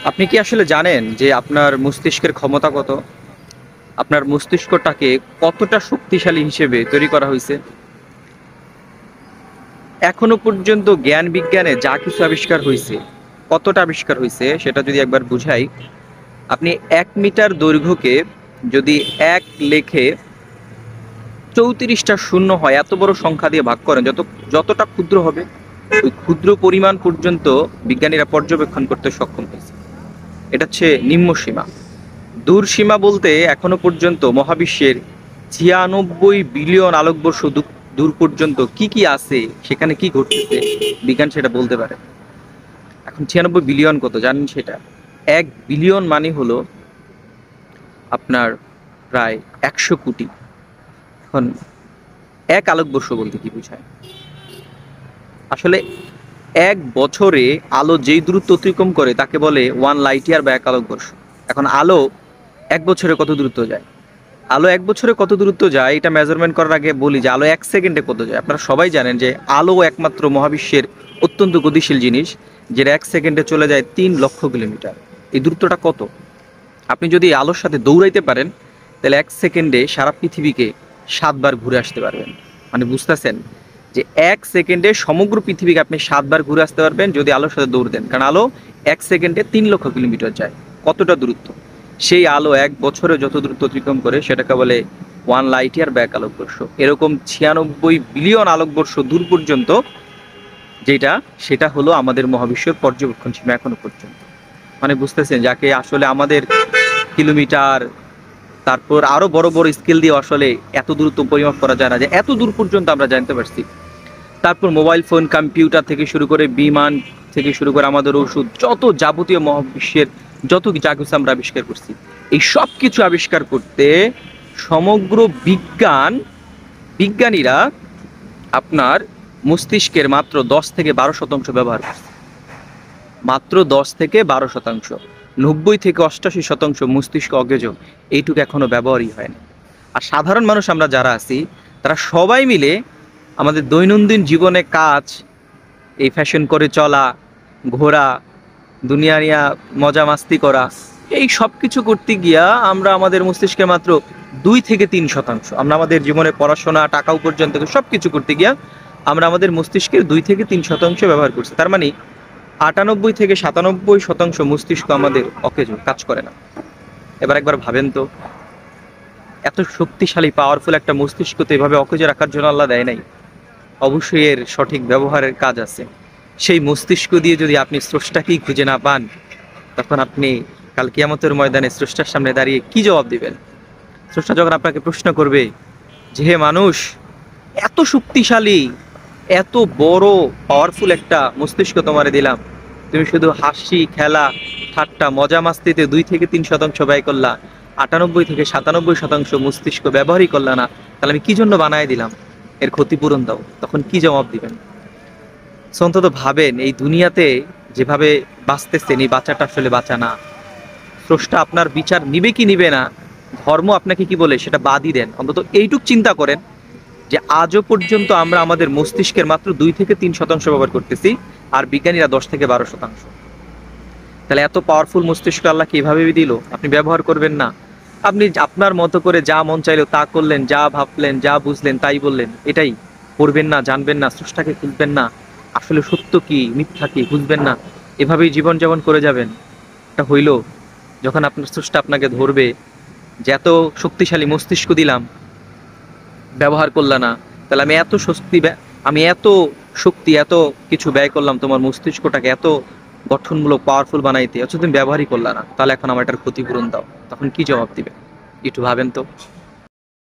আপনি কি আসলে জানেন যে আপনার মস্তিষ্কের ক্ষমতা কত? আপনার মস্তিষ্কটাকে কতটা শক্তিশালী হিসেবে তৈরি করা হয়েছে? এখনো পর্যন্ত জ্ঞান বিজ্ঞানে যা কিছু আবিষ্কার হয়েছে, কতটা আবিষ্কার হয়েছে সেটা যদি একবার বুঝাই, আপনি 1 মিটার দৈর্ঘ্যকে যদি 1 লেখে 34টা শূন্য হয় এত বড় সংখ্যা দিয়ে ভাগ করেন, যতটা ক্ষুদ্র হবে ওই ক্ষুদ্র পরিমাণ পর্যন্ত বিজ্ঞানীরা পর্যবেক্ষণ করতে সক্ষম হয়েছে। এটা হচ্ছে নিম্ন সীমা। দূর সীমা বলতে এখনো পর্যন্ত মহাবিশ্বের 96 বিলিয়ন আলোকবর্ষ দূর পর্যন্ত কি কি আছে, সেখানে কি ঘটতেছে, বিজ্ঞান সেটা বলতে পারে। এখন 96 বিলিয়ন কত জানেন সেটা? 1 বিলিয়ন মানে হলো আপনার প্রায় 100 কোটি। এখন এক আলোকবর্ষ বলতে কি বোঝায়? আসলে 1 বছরে আলো যেই দূরত্ব অতিক্রম করে তাকে বলে 1 লাইট ইয়ার বা 1 আলোকবর্ষ। এখন আলো 1 বছরে কত দূরত্ব যায়? আলো 1 বছরে কত দূরত্ব যায় এটা মেজারমেন্ট করার আগে বলি যে আলো 1 সেকেন্ডে কত যায়। আপনারা সবাই জানেন যে আলো একমাত্র মহাবিশ্বের অত্যন্ত গতিশীল জিনিস, যেটা 1 সেকেন্ডে চলে যায় 3 লক্ষ কিলোমিটার। এই দূরত্বটা কত? আপনি যদি আলোর সাথে দৌড়াইতে পারেন তাহলে 1 সেকেন্ডে সারা পৃথিবীকে 7 বার ঘুরে আসতে পারবেন। মানে বুঝতেছেন যে 1 সেকেন্ডে সমগ্র পৃথিবীকে আপনি 7 বার ঘুরে আসতে পারবেন যদি আলোর সাথে দৌড় দেন, কারণ আলো 1 সেকেন্ডে 3 লক্ষ কিলোমিটার যায়। কতটা দূরত্ব? সেই আলো 1 বছরে যত দূরত্ব অতিক্রম করে সেটাকে বলে 1 লাইট ইয়ার বা 1 আলোকবর্ষ। এরকম 96 বিলিয়ন আলোকবর্ষ দূর পর্যন্ত যেটা, সেটা হলো আমাদের মহাবিশ্বের পর্যবেক্ষণ সীমা এখনো পর্যন্ত। মানে বুঝতেছেন, যাকে আসলে আমাদের কিলোমিটার, তারপর আরো বড় বড় স্কেল দিয়ে আসলে এত দূরত্ব পরিমাপ করা যায় না, যে এত দূর পর্যন্ত আমরা জানতে পারছি। তারপর মোবাইল ফোন, কম্পিউটার থেকে শুরু করে বিমান থেকে শুরু করে আমাদের ওষুধ, যত যাবতীয় মহাবিশ্বের যত যা কিছু আমরা আবিষ্কার করছি, এই সব কিছু আবিষ্কার করতে সমগ্র বিজ্ঞানীরা আপনার মস্তিষ্কের মাত্র 10 থেকে 12% ব্যবহার করছে। মাত্র 10 থেকে 12%। 90 থেকে 88% মস্তিষ্ক অকেজ, এইটুকু এখনো ব্যবহারই হয় না। আর সাধারণ মানুষ আমরা যারা আছি তারা সবাই মিলে আমাদের দৈনন্দিন জীবনে কাজ, এই ফ্যাশন করে চলা, ঘোরা, দুনিয়া নিয়ে মজা মাস্তি করা, এই সব কিছু করতে গিয়া আমরা আমাদের মস্তিষ্কে মাত্র 2 থেকে 3%, আমরা আমাদের জীবনে পড়াশোনা, টাকা উপার্জন থেকে সব কিছু করতে গিয়া আমরা আমাদের মস্তিষ্কের 2 থেকে 3% ব্যবহার করছি। তার মানে 98 থেকে 97% মস্তিষ্ক আমাদের অকেজো, কাজ করে না। এবার একবার ভাবেন তো, এত শক্তিশালী পাওয়ারফুল একটা মস্তিষ্ক তো এভাবে অকেজো রাখার জন্য আল্লাহ দেয় নাই। অবশ্যই এর সঠিক ব্যবহারের কাজ আছে। সেই মস্তিষ্ক দিয়ে যদি আপনি স্রষ্টাকেই খুঁজে না পান, তখন আপনি কাল কিয়ামতের ময়দানে স্রষ্টার সামনে দাঁড়িয়ে কি জবাব দিবেন? স্রষ্টা যখন আপনাকে প্রশ্ন করবে যে হে মানুষ, এত শক্তিশালী, এত বড় পাওয়ারফুল একটা মস্তিষ্ক তোমারে দিলাম, তুমি শুধু হাসি খেলা ঠাট্টা মজা মাস্তিতে 2 থেকে 3% ব্যয় করলা, 98 থেকে 97% মস্তিষ্ক ব্যবহারই করলা না, তাহলে আমি কি জন্য বানায় দিলাম? এর ক্ষতিপূরণ দাও। তখন কি জবাব দিবেন? অন্তত ভাবেন, এই দুনিয়াতে যেভাবে বাঁচতেছেন, এই বাঁচাটা আসলে বাঁচা না। স্রষ্টা আপনার বিচার নিবে কি নিবে না, ধর্ম আপনাকে কি বলে সেটা বাদই দেন, অন্তত এইটুক চিন্তা করেন যে আজও পর্যন্ত আমরা আমাদের মস্তিষ্কের মাত্র 2 থেকে 3% ব্যবহার করতেছি, আর বিজ্ঞানীরা 10 থেকে 12%। তাহলে এত পাওয়ারফুল মস্তিষ্ক আল্লাহ কিভাবে দিল? আপনি ব্যবহার করবেন না। আপনি আপনার মতো করে যা মন চাইলো তা করলেন, যা ভাবলেন, যা বুঝলেন তাই বললেন, এটাই। পড়বেন না, জানবেন না, স্রষ্টাকে খুঁজবেন না, আসলে সত্য কি মিথ্যা কি বুঝবেন না, এভাবেই জীবনযাপন করে যাবেন। এটা হইল যখন আপনার স্রষ্টা আপনাকে ধরবে যে এত শক্তিশালী মস্তিষ্ক দিলাম, ব্যবহার করলা না, তাহলে আমি এত শক্তি এত কিছু ব্যয় করলাম তোমার মস্তিষ্কটাকে এত গঠনমূলক পাওয়ারফুল বানাইতে, অথচ তুমি ব্যবহারই করলা না, তাহলে এখন আমার এটার ক্ষতিপূরণ দাও। তখন কি জবাব দিবে? একটু ভাবেন তো।